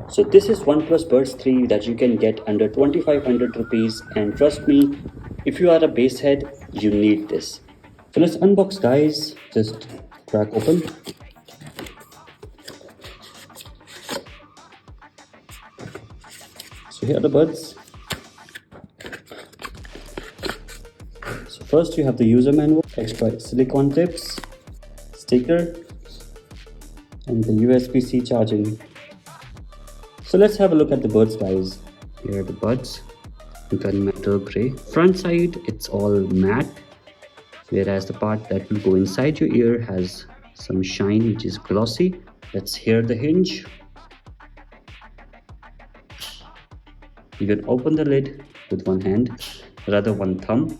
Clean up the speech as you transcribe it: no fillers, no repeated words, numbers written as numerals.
So this is OnePlus Buds 3 that you can get under 2500 rupees, and trust me, if you are a bass head, you need this. So let's unbox, guys. Just crack open. So here are the buds. So first you have the user manual, extra silicone tips, sticker, and the USB-C charging. So let's have a look at the buds, guys. Here are the buds, gunmetal gray. Front side, it's all matte, whereas the part that will go inside your ear has some shine, which is glossy. Let's hear the hinge. You can open the lid with one hand, rather one thumb.